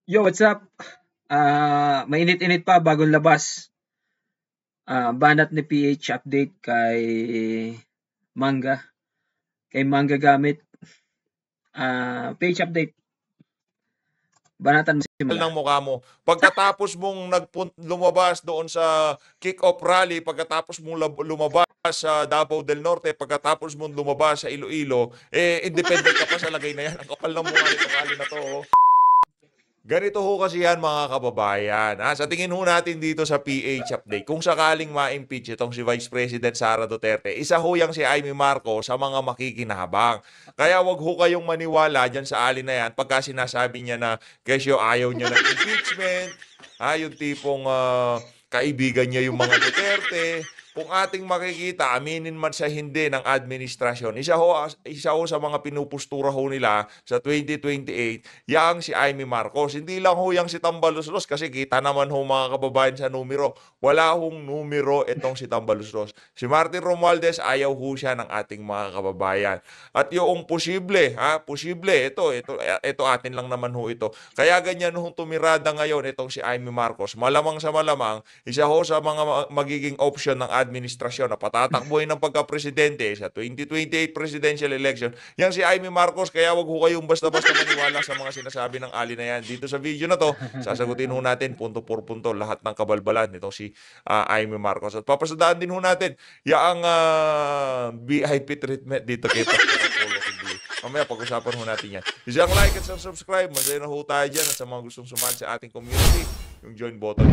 Yo, what's up? Mainit-init pa bagong labas. Banat ni PH update kay Manga. Kay Manga gamit. PH update. Banatan mo simula. Ng mukha mo. Pagkatapos mong lumabas doon sa kick-off rally, pagkatapos mong lumabas sa Davao del Norte, pagkatapos mong lumabas sa Iloilo, independent ka pa sa lagay na yan. Ang kapal ng mukha nitong ali na to. Oh. Ganito ho kasi yan mga kababayan. Sa tingin ho natin dito sa PH update, kung sakaling ma-impeach itong si Vice President Sara Duterte, isa ho yang si Amy Marcos sa mga makikinabang. Kaya wag ho kayong maniwala dyan sa alin na yan pagka sinasabi niya na kesyo ayaw niya ng impeachment, yung tipong kaibigan niya yung mga Duterte. Kung ating makikita, aminin man sa hindi ng administrasyon, isa ho sa mga pinupustura ho nila sa 2028, yang si Amy Marcos. Hindi lang ho yang si Tambaluslos kasi kita naman ho mga kababayan sa numero. Wala hong numero itong si Tambaluslos. Si Martin Romualdez, ayaw ho siya ng ating mga kababayan. At yung posible, ito atin lang naman ho ito. Kaya ganyan ho tumirada ngayon itong si Amy Marcos. Malamang sa malamang, isa ho sa mga magiging option ng administrasyon na patatakbuhin ng pagka-presidente sa 2028 presidential election, yang si Amy Marcos. Kaya wag ho kayong basta-basta maniwala sa mga sinasabi ng ali na yan. Dito sa video na to, sasagutin ho natin punto por punto lahat ng kabalbalan nitong si Amy Marcos. At papasadaan din ho natin yung VIP treatment dito kay Pastor Apollo Kibuloy. Mamaya pag-usapan ho natin yan. Isang like at subscribe. Masaya na ho tayo dyan. At sa mga gustong sumali sa ating community, yung join button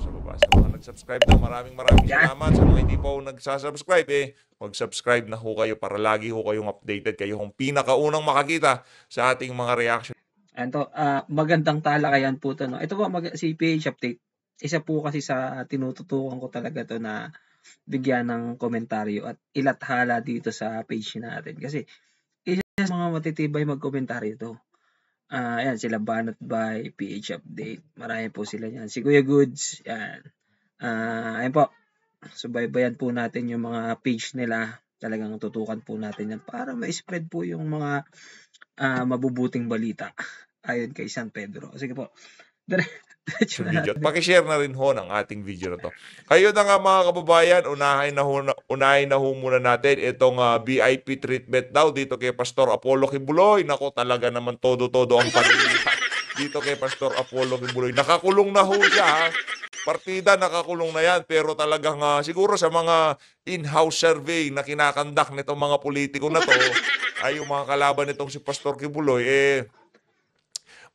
sa baba. Sa mga nag-subscribe na, maraming salamat. Sa mga hindi pa ho nagsasubscribe, mag-subscribe na ho kayo para lagi ho kayong updated. Kayo hong pinakaunang makakita sa ating mga reaction. Ito, magandang talakayan po ito. No? Ito po, si PH update. Isa po kasi sa tinututukan ko talaga to na bigyan ng komentaryo at ilathala dito sa page natin. Kasi isa sa mga matitibay magkomentaryo to. Ayan, sila Banat by PH Update. Marami po sila yan. Si Kuya Goods, yan. Ayan po. Subaybayan po natin yung mga page nila. Talagang tutukan po natin yan para ma-spread po yung mga mabubuting balita. Ayon kay San Pedro. Sige po. Diretso na natin. Pakishare na rin ho ng ating video na to. Kayo na nga mga kababayan, unahin na ho muna natin itong VIP treatment daw dito kay Pastor Apollo Kibuloy. Nako, talaga naman todo-todo ang paninita dito kay Pastor Apollo Kibuloy. Nakakulong na ho siya. Partida nakakulong na yan, pero talagang siguro sa mga in-house survey na kinakandak nitong mga politiko na to, ay yung mga kalaban nitong si Pastor Kibuloy,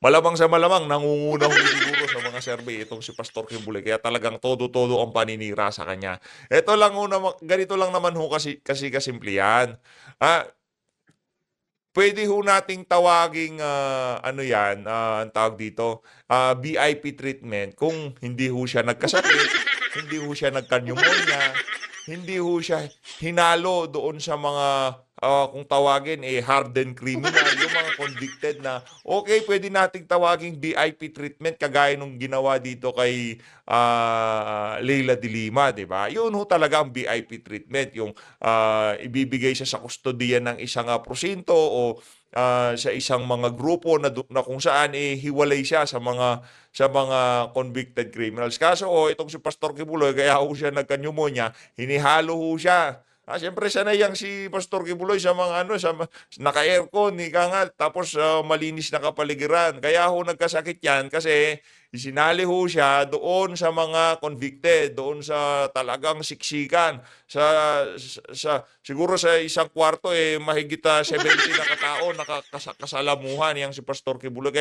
malamang sa malamang nangunguna ho siguro sa mga survey itong si Pastor Kibuloy. Kaya talagang todo-todo ang paninira sa kanya. Ito lang ho naman, ganito lang naman ho kasi kasimple yan. Pwede ho nating tawaging ang tawag dito, VIP treatment kung hindi ho siya nagkasakit, hindi ho siya nagka-pneumonia, hindi ho siya hinalo doon sa mga kung tawagin hardened criminal, yung mga convicted na okay, pwede nating tawaging VIP treatment kagaya nung ginawa dito kay Leila de Lima, di ba? Yun ho talaga ang VIP treatment, yung ibibigay siya sa kustodiya ng isang prosinto o sa isang mga grupo na kung saan hiwalay siya sa mga convicted criminals. Kaso itong si Pastor Kibuloy, kaya ho siya nagka-pneumonia, hinihalo ho siya. Siyempre sanay yang si Pastor Kibuloy sa mga naka-aircon, nga, tapos malinis na kapaligiran. Kaya ho nagkasakit yan kasi isinali ho siya doon sa mga convicted, doon sa talagang siksikan. Siguro sa isang kwarto mahigit 70 na katao nakakasalamuhan yang si Pastor Kibuloy.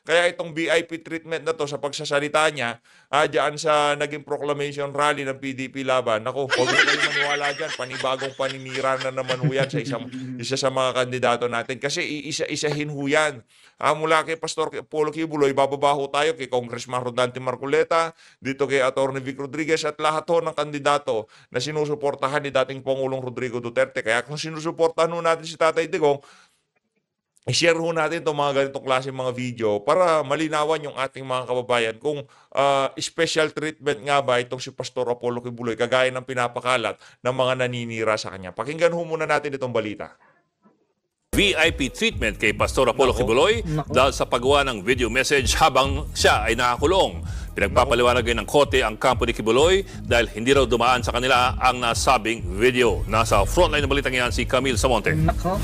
Kaya itong VIP treatment na to sa pagsasalita niya, diyan sa naging proclamation rally ng PDP laban, ako, huwag mo kayo maniwala dyan, panibagong paninira na naman ho yan sa isa sa mga kandidato natin. Kasi iisa-isahin ho yan. Mula kay Pastor Apollo Kibuloy, bababa ho tayo kay Congressman Rodante Marcoleta, dito kay Atty. Vic Rodriguez at lahat ho ng kandidato na sinusuportahan ni dating Pangulong Rodrigo Duterte. Kaya kung sinusuportahan ho natin si Tatay Digong, i-share ho natin itong mga ganitong klase mga video para malinawan yung ating mga kababayan kung special treatment nga ba itong si Pastor Apollo Kibuloy kagaya ng pinapakalat ng mga naninira sa kanya. Pakinggan ho muna natin itong balita. VIP treatment kay Pastor Apollo Kibuloy Nako. dahil sa paggawa ng video message habang siya ay nakakulong. Pinagpapaliwanag ng korte ang kampo ni Kibuloy dahil hindi raw dumaan sa kanila ang nasabing video. Nasa frontline ng balitang yan si Camille Samonte. Nako.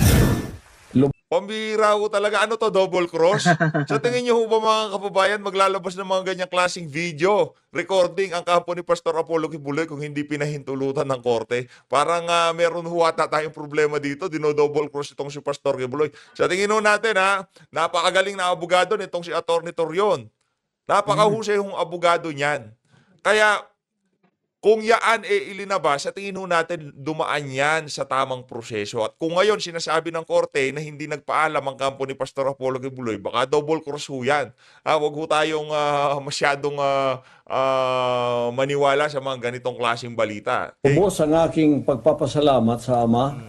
Pambihira ho talaga. Ano to, double cross? Sa tingin niyo ho ba mga kababayan, maglalabas ng mga ganyang klaseng video, recording ang kampo ni Pastor Apollo Kibuloy kung hindi pinahintulutan ng korte? Parang meron ho ata tayong problema dito, dino-double cross itong si Pastor Kibuloy. Sa tingin ho natin napakagaling na abogado nitong si Atty. Torion. Napakahusay hong abogado niyan. Kaya kung yaan ilinabas, sa tingin ho natin dumaan yan sa tamang proseso. At kung ngayon sinasabi ng korte na hindi nagpaalam ang kampo ni Pastor Apollo Kibuloy, baka double cross ho yan. Huwag ho tayong masyadong maniwala sa mga ganitong klaseng balita. Ubos ang aking pagpapasalamat sa Ama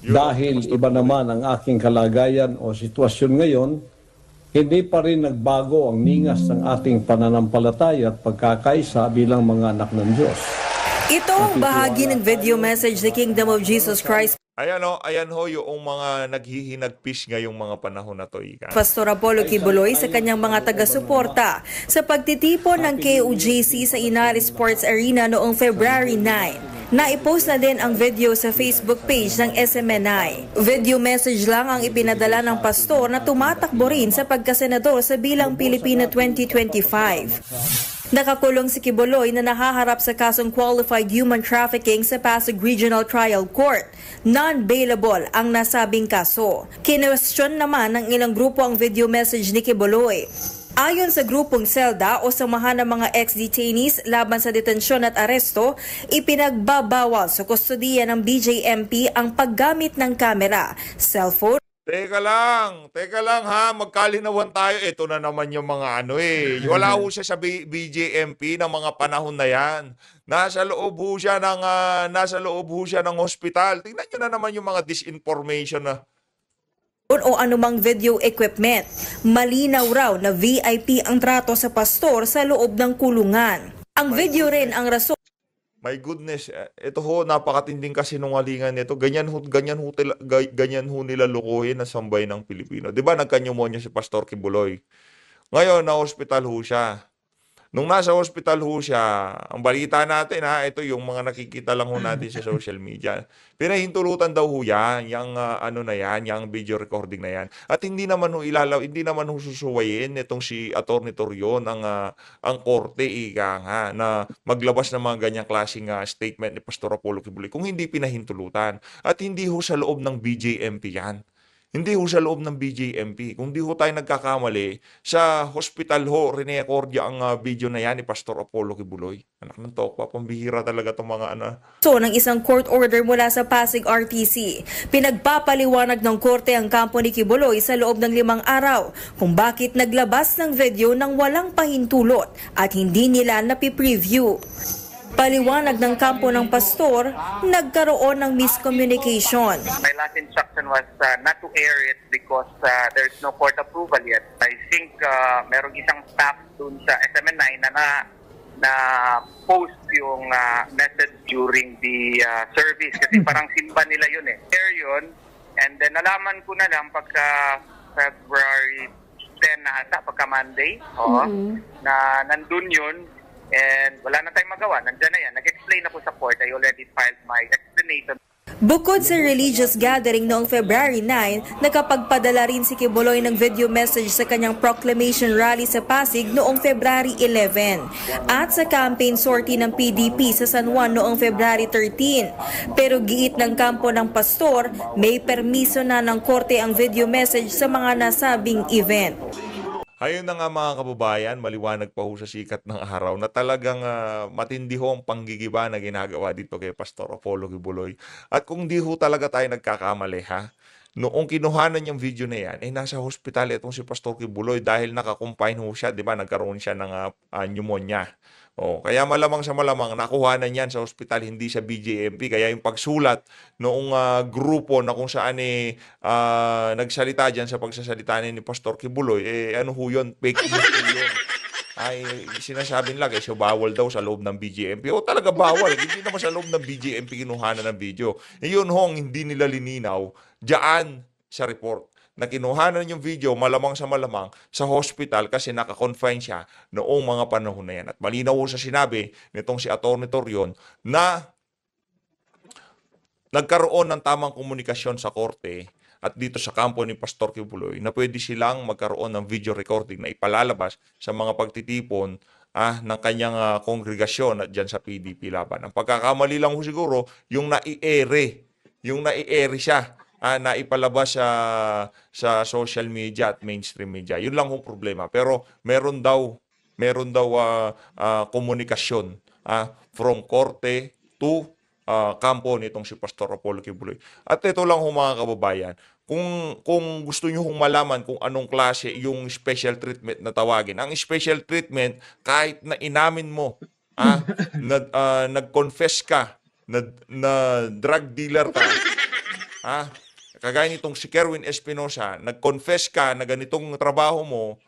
dahil iba naman ang aking kalagayan o sitwasyon ngayon, hindi pa rin nagbago ang ningas ng ating pananampalataya at pagkakaisa bilang mga anak ng Diyos. Ito ang bahagi ng video message ni Kingdom of Jesus Christ Ayan ho yung mga naghihinagpis ngayong mga panahon na to, Ika. Pastor Apollo Kibuloy sa kanyang mga taga-suporta sa pagtitipon ng KOJC sa Inari Sports Arena noong February 9. Naipost na din ang video sa Facebook page ng SMNI. Video message lang ang ipinadala ng pastor na tumatakbo rin sa pagkasenador sa bilang Pilipino 2025. Nakakulong si Kibuloy na nahaharap sa kasong qualified human trafficking sa Pasig Regional Trial Court. Non-bailable ang nasabing kaso. Kinwestiyon naman ng ilang grupo ang video message ni Kibuloy. Ayon sa grupong SELDA o samahan ng mga ex-detainees laban sa detensyon at aresto, ipinagbabawal sa kustodiya ng BJMP ang paggamit ng kamera, cellphone, Teka lang ha, magkalinawan tayo. Ito na naman yung mga wala ho siya sa BJMP ng mga panahon na yan. Nasa loob ho siya ng hospital. Tingnan nyo na naman yung mga disinformation na. o anumang video equipment. Malinaw raw na VIP ang trato sa pastor sa loob ng kulungan. Ang video rin ang rason. My goodness, ito ho, napakatinding kasinungalingan nito. Ganyan ho nila lukuhin ang sambayan ng Pilipino. 'Di ba nagka-pneumonia si Pastor Kibuloy? Ngayon, na-hospital ho siya. Nung nasa hospital ho siya, ang balita natin ito yung mga nakikita lang ho natin sa social media. Pinahintulutan daw ho yan, yung yung video recording na yan. At hindi naman ho susuwayin itong si Atty. Torion ang korte na maglabas ng mga ganyang klaseng statement ni Pastor Apollo Kibuloy kung hindi pinahintulutan. At hindi ho sa loob ng BJMP yan. Hindi ho sa loob ng BJMP. Kung di ho tayo nagkakamali, sa hospital ho, rinekordia ang video na yan ni Pastor Apollo Kibuloy. Anak ng tokwa, pambihira talaga itong mga So, ng isang court order mula sa Pasig RTC, pinagpapaliwanag ng korte ang kampo ni Kibuloy sa loob ng 5 araw kung bakit naglabas ng video ng walang pahintulot at hindi nila napipreview. Paliwanag ng kampo ng pastor, nagkaroon ng miscommunication. My last instruction was not to air it because there's no court approval yet. I think merong isang staff dun sa SMNI na post yung message during the service kasi parang simba nila yun Air yun, and then nalaman ko na lang pagka February 10 na ata, pagka Monday, na nandun yun. And wala na tayong magawa. Nandiyan na yan. Nag-explain ako sa court. I already filed my explanation. Bukod sa religious gathering noong February 9, nakapagpadala rin si Kibuloy ng video message sa kanyang proclamation rally sa Pasig noong February 11 at sa campaign sortie ng PDP sa San Juan noong February 13. Pero giit ng kampo ng pastor, may permiso na ng korte ang video message sa mga nasabing event. Ayun na nga mga kababayan, maliwanag pa ho sa sikat ng araw na talagang matindi ho ang panggigiba na ginagawa dito kay Pastor Apollo Kibuloy. At kung di ho talaga tayo nagkakamali noong kinuhanan yung video na yan, nasa hospital itong si Pastor Kibuloy dahil nakakumpine ho siya, di ba? Nagkaroon siya ng pneumonia. Kaya malamang sa malamang nakuhanan yan sa ospital, hindi sa BJMP. Kaya yung pagsulat noong grupo na kung saan nagsalita dyan sa pagsasalita ni Pastor Kibuloy, ano ho yun? Fake news ho yun. Ay, sinasabi nila kasi bawal daw sa loob ng BJMP. Talaga bawal. Hindi naman sa loob ng BJMP kinuhanan ng video. Yun hong hindi nila lininaw. Diyan sa report na kinuhanan yung video malamang sa hospital kasi naka-confine siya noong mga panahon na yan. At malinaw sa sinabi nitong si Atty. Torion na nagkaroon ng tamang komunikasyon sa korte at dito sa kampo ni Pastor Kibuloy na pwede silang magkaroon ng video recording na ipalalabas sa mga pagtitipon ng kanyang kongregasyon at dyan sa PDP Laban. Ang pagkakamali lang siguro, yung nai-ere siya na ipalabas sa social media at mainstream media. Yun lang yung problema. Pero meron daw komunikasyon from korte to kampo nitong si Pastor Apollo Kibuloy. At ito lang mga kababayan, kung gusto nyo malaman kung anong klase yung special treatment na tawagin. Ang special treatment, kahit na inamin mo, nag-confess ka, na drug dealer ka, kagaya nitong si Kerwin Espinosa, nag-confess ka na ganitong trabaho mo,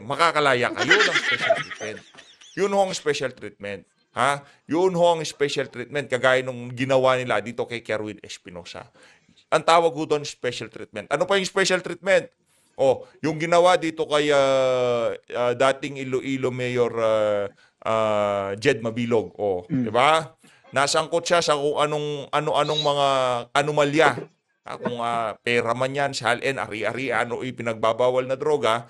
makakalaya ka. Yun ang special treatment. Yun ang special treatment. Yun ang special treatment kagaya nung ginawa nila dito kay Kerwin Espinosa. Ang tawag ko doon special treatment. Ano pa yung special treatment? Yung ginawa dito kay dating Iloilo Mayor Jed Mabilog. Di ba? Nasangkot siya sa kung anong mga anomalya. Kung pera man yan, salin, ari-ari, pinagbabawal na droga,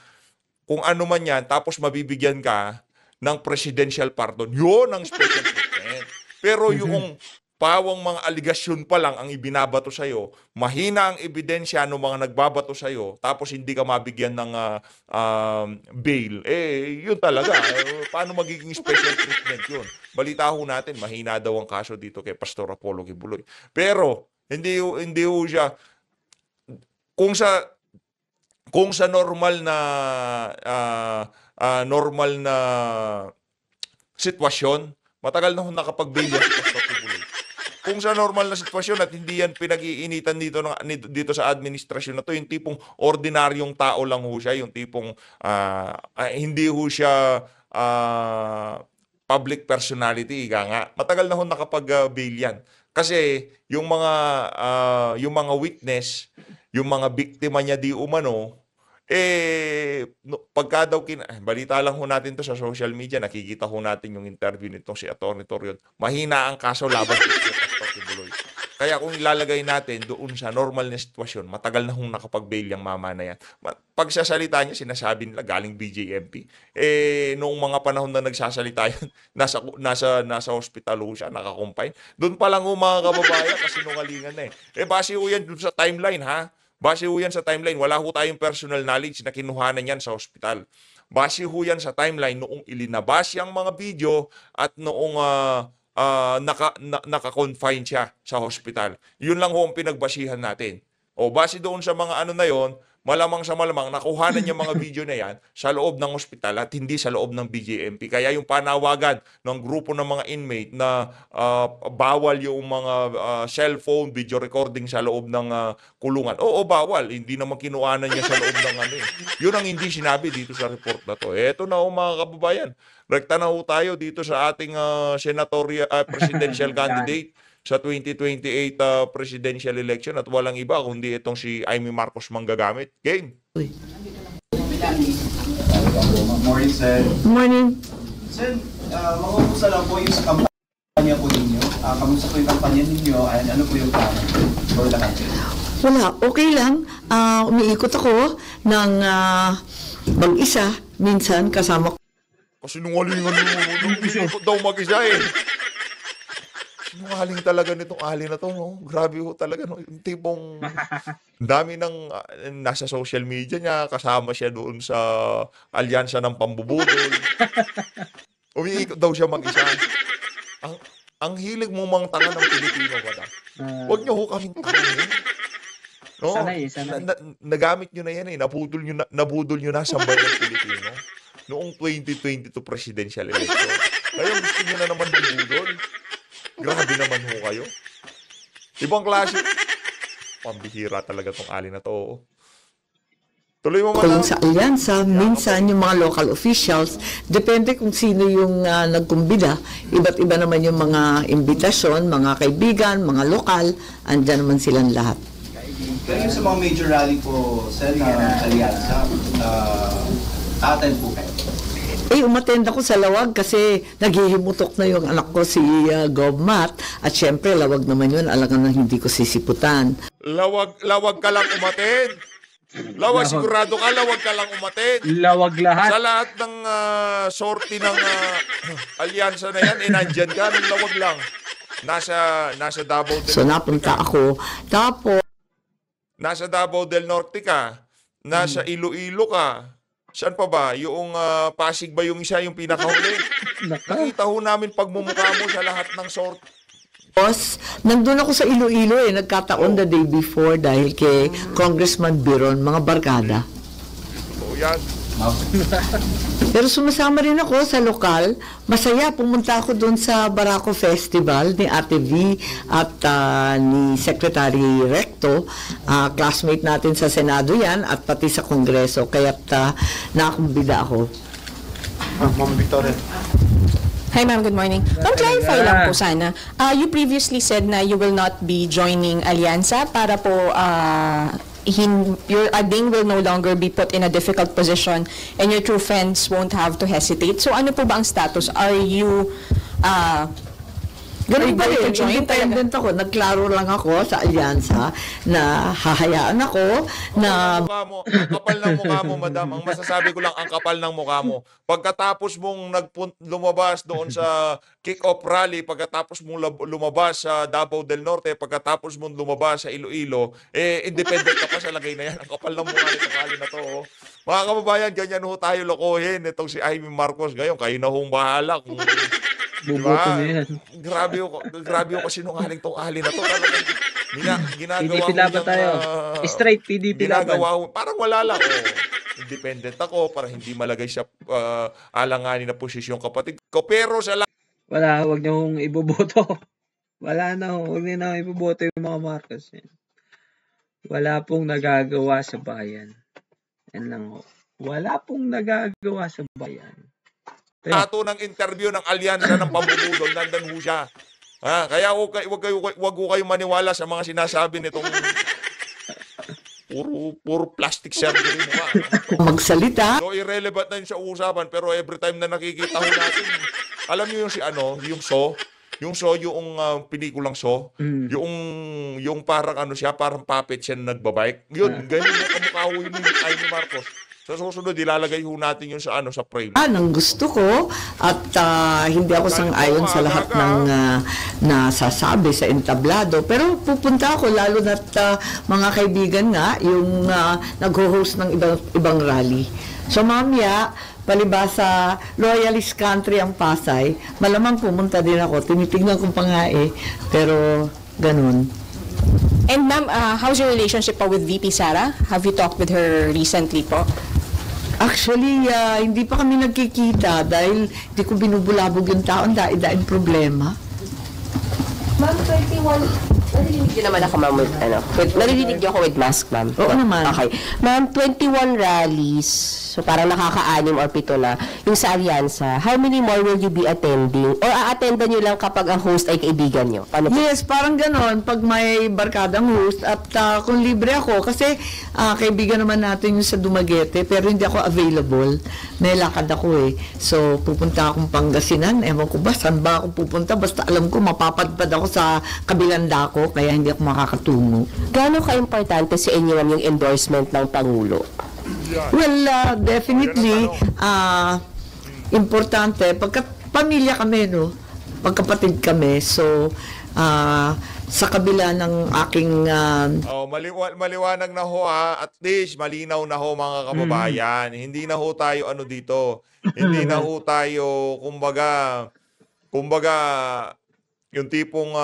kung ano man yan, tapos mabibigyan ka ng presidential pardon. Yun ang special treatment. Pero yung pawang mga aligasyon pa lang ang ibinabato sa'yo, mahina ang ebidensya ng mga nagbabato sa'yo, tapos hindi ka mabigyan ng bail, yun talaga. Paano magiging special treatment yun? Balita ho natin, mahina daw ang kaso dito kay Pastor Apollo Kibuloy. Pero, hindi ho siya, kung sa normal na sitwasyon, matagal na ho nakapag-bail yan si Pastor Kibuloy. Kung sa normal na sitwasyon at hindi yan pinag-iinitan dito sa administrasyon na to, yung tipong ordinaryong tao lang ho siya, yung tipong hindi ho siya public personality, nga. Matagal na ho nakapag-bail yan. Kasi yung mga witness, yung mga biktima niya di umano, pagka daw balita lang ho natin to sa social media, nakikita ho natin yung interview nitong si Atty. Torion. Mahina ang kaso laban kay Pastor Kibuloy. Kaya kung ilalagay natin doon sa normal na sitwasyon, matagal na hong nakapag-bail yung mama na yan. Pagsasalita niya, sinasabi nila galing BJMP. Noong mga panahon na nagsasalita yan, nasa hospital ho siya, nakakumpine. Doon pa lang ho mga kababayan, kasi nungalingan na base ho yan doon sa timeline, Base ho yan sa timeline. Wala ho tayong personal knowledge na kinuhanan yan sa hospital. Base ho yan sa timeline noong ilinabas yung mga video at noong naka-confine siya sa hospital. Yun lang ho ang pinagbasihan natin. Base doon sa mga na yon, malamang nakuhanan yung mga video na yan sa loob ng hospital at hindi sa loob ng BJMP. Kaya yung panawagan ng grupo ng mga inmate na bawal yung mga cellphone, video recording sa loob ng kulungan. Bawal. Hindi naman kinuhanan niya sa loob ng Yun ang hindi sinabi dito sa report na to. Eto na mga kababayan. Rekta na tayo dito sa ating presidential candidate sa 2028 presidential election at walang iba kundi itong si Amy Marcos Manggagamit. Game. Morning, sir. Morning. Sir, makumusta lang po yung sa kampanya po ninyo. Kamusta po yung kampanya ninyo and ano po yung plano for the country? Wala, okay lang. Umiikot ako ng mag-isa. Minsan kasama ko. Kasi nungalingan daw mag-isa Sinungaling talaga nitong ali na to, no? Grabe ho talaga, no? Yung tipong dami ng nasa social media niya, kasama siya doon sa alyansa ng pambubudol. Umiikot daw siya mag-isa. Ang hilig mong mga tanga ng Pilipino, wala. Huwag niyo ho kaming tanga. No? Sanay. Nagamit niyo na yan nabudol niyo na sa bayang Pilipino noong 2022 presidential election. Ngayon gusto niyo na naman bubudol. Grabe naman ho kayo. Ibang klase. Pambihira talaga tong ali na to. Tuloy mo Tulong sa alyansa, minsan yung mga local officials, depende kung sino yung nagkumbida. Iba't iba naman yung mga imbitasyon, mga kaibigan, mga lokal, andyan naman silang lahat. Pero yung sa mga major rally po, Sen, na alyansa, attend po kayo. Umattend ako sa Lawag kasi naghihimutok na yung anak ko si Govmat. At syempre, Lawag naman yun. Alangan na hindi ko sisiputan. Lawag ka lang umattend. Lawag, sigurado ka, lawag ka lang umattend. Lawag lahat. Sa lahat ng sorti ng alyansa na yan, nandyan ka, nung lawag lang. Nasa Davao del Norte. So napunta ako. Tapos, Nasa Davao del Norte ka. Nasa Iloilo ka. Saan pa ba? Yung Pasig ba yung isa, yung pinakahuli? Nakita ho namin pagmumukha mo sa lahat ng sort. nandun ako sa Iloilo nagkataon the day before dahil kay Congressman Biron, mga barkada. O yan. Pero sumasama rin ako sa lokal. Masaya, pumunta ako doon sa Barako Festival ni Ate V at ni Secretary Recto. Classmate natin sa Senado yan at pati sa Kongreso. Kaya't nakakumbida ako. Ma'am Victoria. Hi ma'am, good morning. Ma'am, clarify lang po sana. You previously said na you will not be joining Alyansa para po your ading will no longer be put in a difficult position and your true friends won't have to hesitate. So ano po ba ang status? Are you ganun ba rin, independent ako. Nagklaro lang ako sa alyansa na hahayaan ako na... Ang kapal ng mukha mo, madam. Ang masasabi ko lang, ang kapal ng mukha mo. Pagkatapos mong lumabas doon sa kick-off rally, pagkatapos mong lumabas sa Davao del Norte, pagkatapos mong lumabas sa Iloilo, independent ka pa sa lagay na yan. Ang kapal ng mukha nitong hali na to. Oh. Mga kababayan, ganyan ho tayo lokohin. Itong si Amy Marcos ngayon, kayo na hong bahala kung... Buboto na yan. Grabe ako sinungaling tong ahali na to. Talagang ginagawa PDP laban tayo. Straight PDP laban. Parang wala lang. Independent ako para hindi malagay sa alanganin na posisyon kapatid ko. Pero sa wala, huwag niyo hong iboboto. Wala na ho. Huwag niyo na iboboto yung mga Marcos. Wala pong nagagawa sa bayan. Yan lang ho. Wala pong nagagawa sa bayan. Ato ng interview ng alyansa ng pambubudol, nandan ho siya. Kaya wag ko kayo maniwala sa mga sinasabi nitong puro plastic surgery mo. Magsalita. So irrelevant na yun sa usapan, pero every time na nakikita ho natin, alam niyo yung yung pelikulang So, yung parang siya, parang puppet siya na nagbabike. Yun, ganyan yung kamukha ho yun yung Amy Marcos. Sa susunod, ilalagay ho natin yun sa frame. Ang gusto ko at hindi ako sang-ayon sa lahat ng nasasabi sa entablado. Pero pupunta ako, lalo na't mga kaibigan nga, yung nag-host ng ibang rally. So mamaya, palibasa loyalist country ang Pasay, malamang pumunta din ako. Tinitignan kong pa nga pero ganun. And ma'am, how's your relationship po with VP Sara? Have you talked with her recently po? Actually, hindi pa kami nagkikita dahil hindi ko binubulabog yung taon dahil problema. Ma'am, 21... Narinig niyo naman ako, ma'am, narinig niyo ako with mask, ma'am? Oo naman. Okay. Ma'am, 21 rallies, so parang nakaka-6 or 7 na, yung sa Alyansa, how many more will you be attending? Or a-attendan niyo lang kapag ang host ay kaibigan niyo? Paano po? Yes, parang ganon. Pag may barkadang host at kung libre ako, kasi kaibigan naman natin yung sa Dumaguete, pero hindi ako available. May lakad ako So, pupunta akong Pangasinan. Ewan ko ba, saan ba ako pupunta? Basta alam ko, mapapadpad ako sa kabilang dako, kaya hindi ako makakatungo. Gaano ka-importante sa inyo yung endorsement ng Pangulo? Well, definitely, importante. Pagka pamilya kami, pagkapatid kami. So, sa kabila ng aking... maliwanag na ho at least malinaw na ho mga kababayan. Hindi na ho tayo dito. Hindi na ho tayo, kumbaga, yung tipong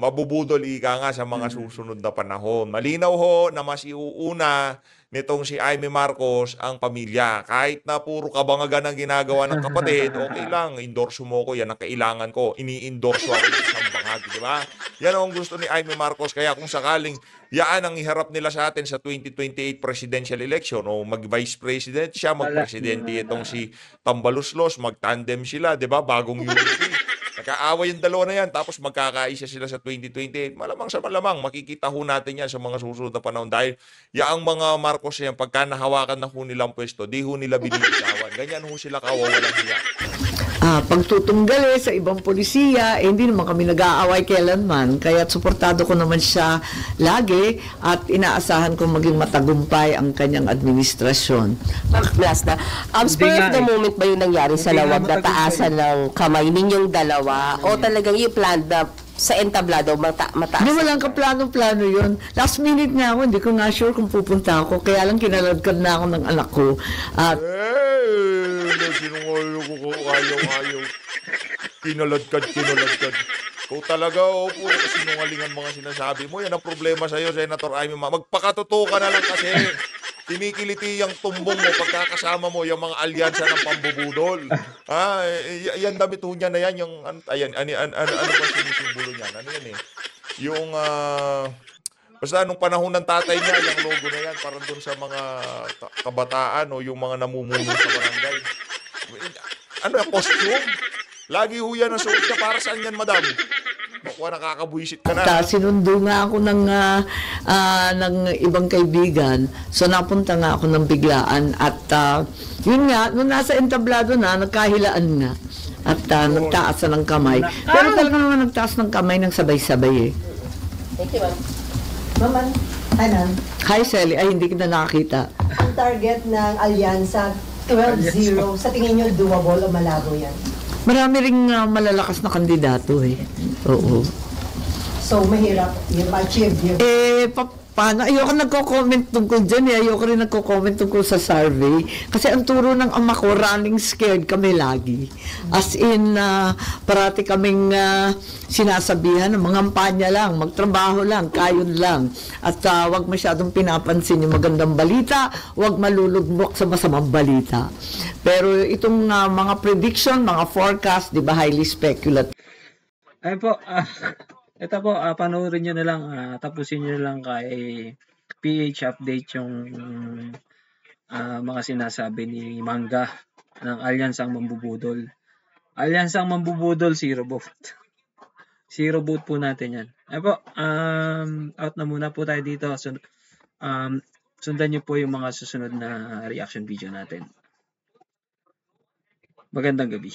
mabubudol ika nga sa mga susunod na panahon. Malinaw ho na mas iuuna nitong si Amy Marcos ang pamilya. Kahit na puro kabangagan ang ginagawa ng kapatid, okay lang, endorso mo ko, yan ang kailangan ko. Ini-endorso ako ng isang bangag, di ba? Yan ang gusto ni Amy Marcos. Kaya kung sakaling yaan ang iharap nila sa atin sa 2028 presidential election o mag-vice president siya, mag-presidente itong si Tambaluslos, mag-tandem sila, di ba? Bagong unity. Nagkaaway yung dalawa na yan, tapos magkakaisa sila sa 2028. Malamang sa malamang, makikita ho natin yan sa mga susunod na panahon. Dahil yaang mga Marcos yan, pagka nahawakan na ho nilang pwesto, di ho nila binibitawan. Ganyan ho sila kawawalang hiya. Pagtutunggali sa ibang polisiya, hindi naman kami nag-aaway kailanman. Kaya suportado ko naman siya lagi at inaasahan ko maging matagumpay ang kanyang administrasyon. Last na. Spur of the moment ba yung nangyari sa Lawag na taasan ng kamay ninyong dalawa? O talagang yung plan na sa entablado mataas? Hindi, walang kaplano-plano yun. Last minute nga ako, hindi ko nga sure kung pupunta ako. Kaya lang kinaladkad na ako ng anak ko. At Sinungaling ko, ayaw. Kinaladkad. Kung talaga, puro kasinungalingan mga sinasabi mo, yan ang problema sa'yo, Senator Amy. Magpakatotoo ka na lang kasi kinikiliti yung tumbong mo pagkakasama mo yung mga alyansa ng pambubudol. Yan damit ho niya na yan, yung, ano ba sinisimbolo niyan? Ano yan eh? Yung, basta nung panahon ng tatay niya, yung logo na yan, parang doon sa mga kabataan o yung mga namumuno sa barangay. Ano yung costume? Lagi ho yan ang suot ka. Para saan yan, madam? Baka nakakabuisit ka na. Sinundo nga ako ng ibang kaibigan. So napunta nga ako ng biglaan. At yun nga, nung nasa entablado na, nagkahilaan nga. At nagtaas na ng kamay. Pero talaga naman nagtaas ng kamay ng sabay-sabay eh. Thank you, ma'am. Maman, Anan, Hi, Sally. Ay, hindi kita nakakita. ang target ng Alyansa 12-0, sa tingin nyo doable o malabo yan? Marami ring malalakas na kandidato eh. Oo. So, mahirap yung ma-achieve yun. Paano? Ayoko nagko-comment tungkol dyan eh. Ayoko rin nagko-comment tungkol sa survey. Kasi ang turo ng ama ko, running scared kami lagi. As in, parati kaming sinasabihan, mangampanya lang, magtrabaho lang, kayon lang. At wag masyadong pinapansin yung magandang balita, wag malulugmok sa masamang balita. Pero itong mga prediction, mga forecast, di ba, highly speculative. Ayun po, ito po, panoorin nyo na lang, tapusin nyo na lang kay PH Update yung mga sinasabi ni Mangga ng Alyansang Mambubudol. Alyansang Mambubudol, zero vote. Zero vote po natin yan. Ayun po, out na muna po tayo dito. Sundan nyo po yung mga susunod na reaction video natin. Magandang gabi.